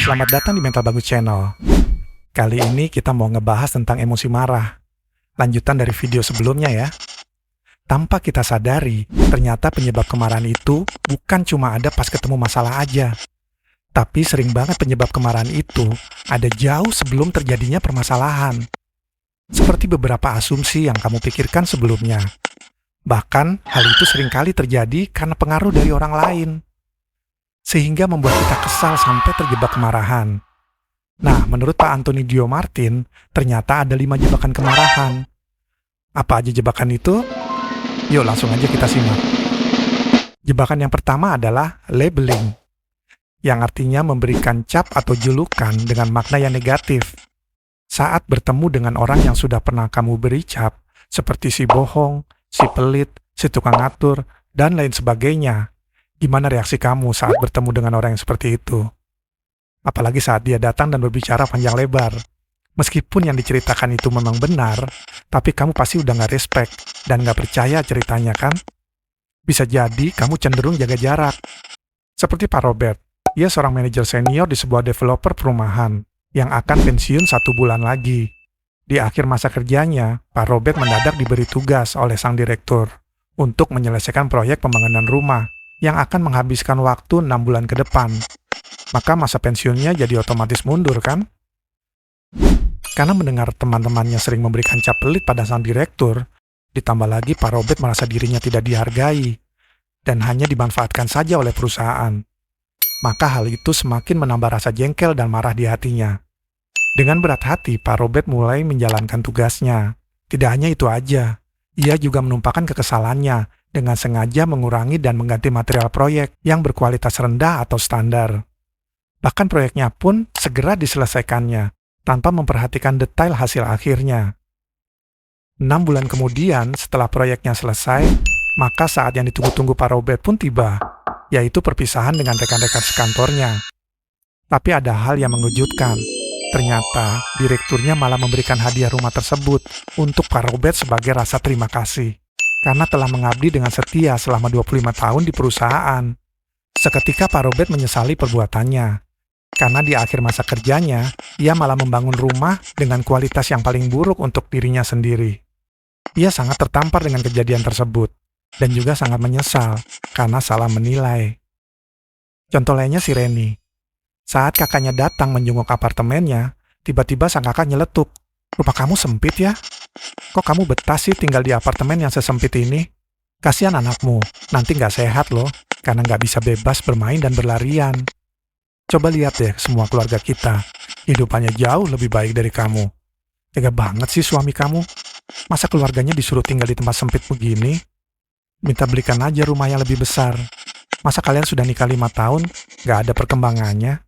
selamat datang di Mental Bagus Channel. Kali ini kita mau ngebahas tentang emosi marah. Lanjutan dari video sebelumnya ya. Tanpa kita sadari, ternyata penyebab kemarahan itu bukan cuma ada pas ketemu masalah aja. Tapi sering banget penyebab kemarahan itu ada jauh sebelum terjadinya permasalahan. Seperti beberapa asumsi yang kamu pikirkan sebelumnya. Bahkan, hal itu seringkali terjadi karena pengaruh dari orang lain. Sehingga membuat kita kesal sampai terjebak kemarahan. Nah, menurut Pak Anthony Dio Martin, ternyata ada 5 jebakan kemarahan. Apa aja jebakan itu? Yuk langsung aja kita simak. Jebakan yang pertama adalah labeling, yang artinya memberikan cap atau julukan dengan makna yang negatif. Saat bertemu dengan orang yang sudah pernah kamu beri cap, seperti si bohong, si pelit, si tukang ngatur, dan lain sebagainya, gimana reaksi kamu saat bertemu dengan orang yang seperti itu? Apalagi saat dia datang dan berbicara panjang lebar. Meskipun yang diceritakan itu memang benar, tapi kamu pasti udah gak respect dan gak percaya ceritanya kan? Bisa jadi kamu cenderung jaga jarak. Seperti Pak Robert, ia seorang manajer senior di sebuah developer perumahan yang akan pensiun 1 bulan lagi. Di akhir masa kerjanya, Pak Robert mendadak diberi tugas oleh sang direktur untuk menyelesaikan proyek pembangunan rumah yang akan menghabiskan waktu 6 bulan ke depan. Maka masa pensiunnya jadi otomatis mundur kan? Karena mendengar teman-temannya sering memberikan cap pelit pada sang direktur, ditambah lagi Pak Robert merasa dirinya tidak dihargai dan hanya dimanfaatkan saja oleh perusahaan. Maka hal itu semakin menambah rasa jengkel dan marah di hatinya. Dengan berat hati, Pak Robert mulai menjalankan tugasnya. Tidak hanya itu aja, ia juga menumpahkan kekesalannya dengan sengaja mengurangi dan mengganti material proyek yang berkualitas rendah atau standar. Bahkan proyeknya pun segera diselesaikannya, tanpa memperhatikan detail hasil akhirnya. 6 bulan kemudian, setelah proyeknya selesai, maka saat yang ditunggu-tunggu Pak Robert pun tiba, yaitu perpisahan dengan rekan-rekan sekantornya. Tapi ada hal yang mengejutkan. Ternyata, direkturnya malah memberikan hadiah rumah tersebut untuk Pak Robert sebagai rasa terima kasih, karena telah mengabdi dengan setia selama 25 tahun di perusahaan. Seketika Pak Robert menyesali perbuatannya. Karena di akhir masa kerjanya, ia malah membangun rumah dengan kualitas yang paling buruk untuk dirinya sendiri. Ia sangat tertampar dengan kejadian tersebut, dan juga sangat menyesal karena salah menilai. Contoh lainnya si Reni. Saat kakaknya datang menjenguk apartemennya, tiba-tiba sang kakak nyeletuk, "Rumah kamu sempit ya? Kok kamu betah sih tinggal di apartemen yang sesempit ini? Kasihan anakmu, nanti nggak sehat loh, karena nggak bisa bebas bermain dan berlarian. Coba lihat deh semua keluarga kita, hidupannya jauh lebih baik dari kamu. Tega banget sih suami kamu. Masa keluarganya disuruh tinggal di tempat sempit begini? Minta belikan aja rumah yang lebih besar. Masa kalian sudah nikah 5 tahun, gak ada perkembangannya?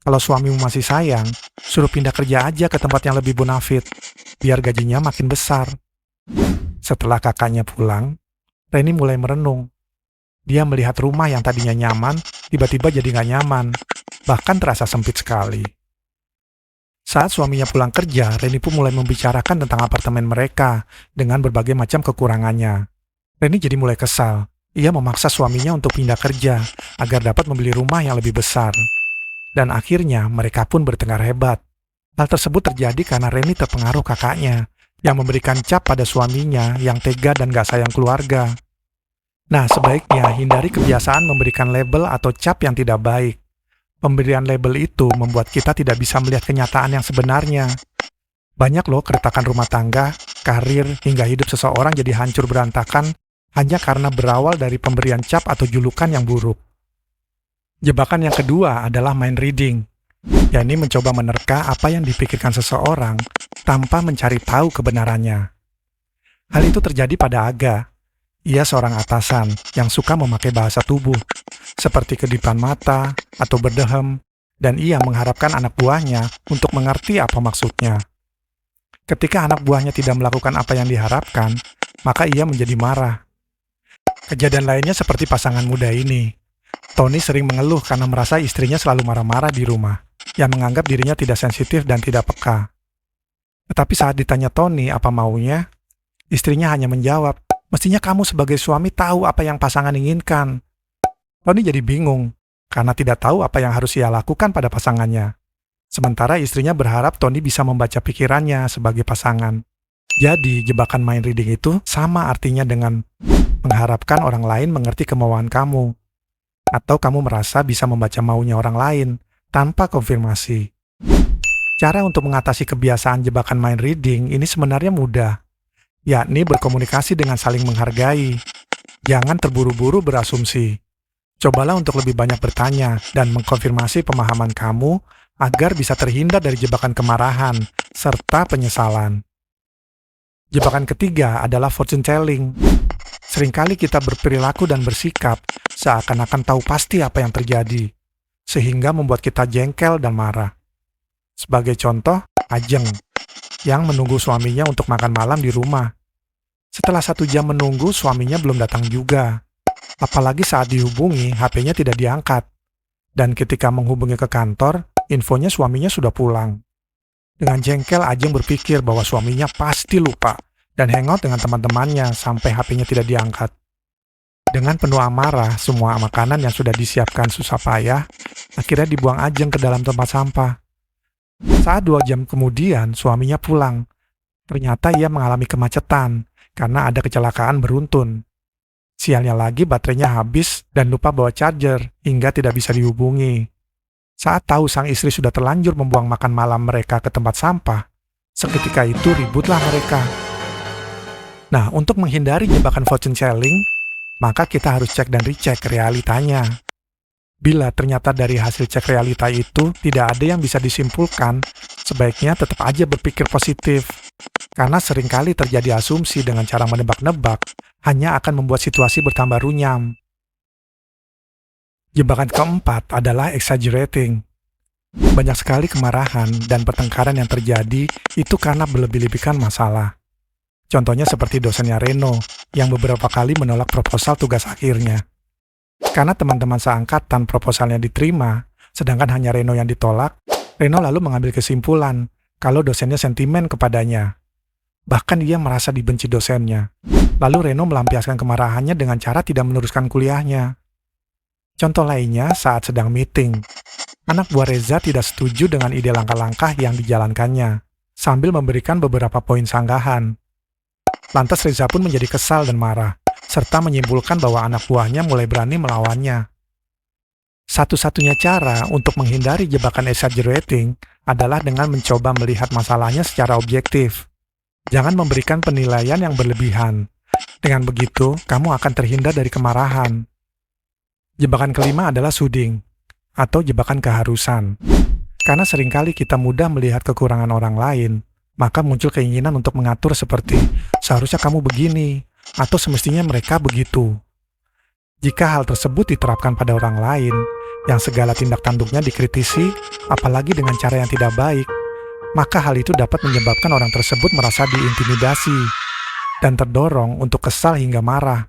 Kalau suamimu masih sayang, suruh pindah kerja aja ke tempat yang lebih bonafit, biar gajinya makin besar." Setelah kakaknya pulang, Reni mulai merenung. Dia melihat rumah yang tadinya nyaman, tiba-tiba jadi gak nyaman, bahkan terasa sempit sekali. Saat suaminya pulang kerja, Reni pun mulai membicarakan tentang apartemen mereka dengan berbagai macam kekurangannya. Reni jadi mulai kesal. Ia memaksa suaminya untuk pindah kerja agar dapat membeli rumah yang lebih besar. Dan akhirnya mereka pun bertengkar hebat. Hal tersebut terjadi karena Reni terpengaruh kakaknya yang memberikan cap pada suaminya yang tega dan gak sayang keluarga. Nah, sebaiknya hindari kebiasaan memberikan label atau cap yang tidak baik. Pemberian label itu membuat kita tidak bisa melihat kenyataan yang sebenarnya. Banyak loh keretakan rumah tangga, karir, hingga hidup seseorang jadi hancur berantakan hanya karena berawal dari pemberian cap atau julukan yang buruk. Jebakan yang kedua adalah mind reading, yakni mencoba menerka apa yang dipikirkan seseorang tanpa mencari tahu kebenarannya. Hal itu terjadi pada Aga. Ia seorang atasan yang suka memakai bahasa tubuh, seperti kedipan mata atau berdehem, dan ia mengharapkan anak buahnya untuk mengerti apa maksudnya. Ketika anak buahnya tidak melakukan apa yang diharapkan, maka ia menjadi marah. Kejadian lainnya seperti pasangan muda ini. Tony sering mengeluh karena merasa istrinya selalu marah-marah di rumah, yang menganggap dirinya tidak sensitif dan tidak peka. Tetapi saat ditanya Tony apa maunya, istrinya hanya menjawab, "Mestinya kamu sebagai suami tahu apa yang pasangan inginkan." Tony jadi bingung, karena tidak tahu apa yang harus ia lakukan pada pasangannya. Sementara istrinya berharap Tony bisa membaca pikirannya sebagai pasangan. Jadi, jebakan mind reading itu sama artinya dengan mengharapkan orang lain mengerti kemauan kamu. Atau kamu merasa bisa membaca maunya orang lain tanpa konfirmasi. Cara untuk mengatasi kebiasaan jebakan mind reading ini sebenarnya mudah, yakni berkomunikasi dengan saling menghargai. Jangan terburu-buru berasumsi. Cobalah untuk lebih banyak bertanya dan mengkonfirmasi pemahaman kamu agar bisa terhindar dari jebakan kemarahan serta penyesalan. Jebakan ketiga adalah fortune telling. Seringkali kita berperilaku dan bersikap seakan-akan tahu pasti apa yang terjadi, sehingga membuat kita jengkel dan marah. Sebagai contoh, Ajeng, yang menunggu suaminya untuk makan malam di rumah. Setelah 1 jam menunggu, suaminya belum datang juga. Apalagi saat dihubungi, HP-nya tidak diangkat. Dan ketika menghubungi ke kantor, infonya suaminya sudah pulang. Dengan jengkel, Ajeng berpikir bahwa suaminya pasti lupa dan hangout dengan teman-temannya sampai HP-nya tidak diangkat. Dengan penuh amarah, semua makanan yang sudah disiapkan susah payah akhirnya dibuang Ajeng ke dalam tempat sampah. Saat 2 jam kemudian, suaminya pulang. Ternyata ia mengalami kemacetan karena ada kecelakaan beruntun. Sialnya lagi baterainya habis dan lupa bawa charger hingga tidak bisa dihubungi. Saat tahu sang istri sudah terlanjur membuang makan malam mereka ke tempat sampah, seketika itu ributlah mereka. Nah, untuk menghindari jebakan fortune telling, maka kita harus cek dan recheck realitanya. Bila ternyata dari hasil cek realita itu tidak ada yang bisa disimpulkan, sebaiknya tetap aja berpikir positif. Karena seringkali terjadi asumsi dengan cara menebak-nebak, hanya akan membuat situasi bertambah runyam. Jebakan keempat adalah exaggerating. Banyak sekali kemarahan dan pertengkaran yang terjadi itu karena berlebih-lebihkan masalah. Contohnya seperti dosennya Reno, yang beberapa kali menolak proposal tugas akhirnya. Karena teman-teman seangkatan proposalnya diterima, sedangkan hanya Reno yang ditolak, Reno lalu mengambil kesimpulan kalau dosennya sentimen kepadanya. Bahkan ia merasa dibenci dosennya. Lalu Reno melampiaskan kemarahannya dengan cara tidak meneruskan kuliahnya. Contoh lainnya saat sedang meeting. Anak buah Reza tidak setuju dengan ide langkah-langkah yang dijalankannya, sambil memberikan beberapa poin sanggahan. Lantas Reza pun menjadi kesal dan marah, serta menyimpulkan bahwa anak buahnya mulai berani melawannya. Satu-satunya cara untuk menghindari jebakan exaggerating adalah dengan mencoba melihat masalahnya secara objektif. Jangan memberikan penilaian yang berlebihan. Dengan begitu, kamu akan terhindar dari kemarahan. Jebakan kelima adalah soothing, atau jebakan keharusan. Karena seringkali kita mudah melihat kekurangan orang lain, maka muncul keinginan untuk mengatur seperti, seharusnya kamu begini, atau semestinya mereka begitu. Jika hal tersebut diterapkan pada orang lain, yang segala tindak tanduknya dikritisi, apalagi dengan cara yang tidak baik, maka hal itu dapat menyebabkan orang tersebut merasa diintimidasi dan terdorong untuk kesal hingga marah.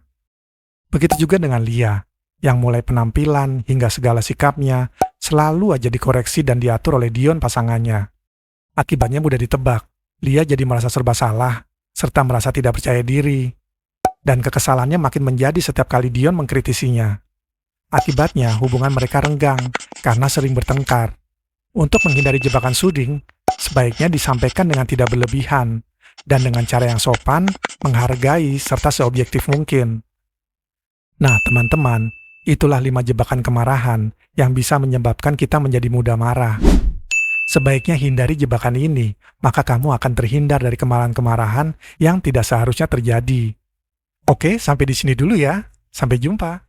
Begitu juga dengan Lia, yang mulai penampilan hingga segala sikapnya selalu aja dikoreksi dan diatur oleh Dion pasangannya. Akibatnya mudah ditebak, Lia jadi merasa serba salah, serta merasa tidak percaya diri. Dan kekesalannya makin menjadi setiap kali Dion mengkritisinya. Akibatnya hubungan mereka renggang karena sering bertengkar. Untuk menghindari jebakan soothing, sebaiknya disampaikan dengan tidak berlebihan, dan dengan cara yang sopan, menghargai, serta seobjektif mungkin. Nah, teman-teman, itulah 5 jebakan kemarahan yang bisa menyebabkan kita menjadi mudah marah. Sebaiknya hindari jebakan ini, maka kamu akan terhindar dari kemarahan-kemarahan yang tidak seharusnya terjadi. Oke, sampai di sini dulu ya. Sampai jumpa.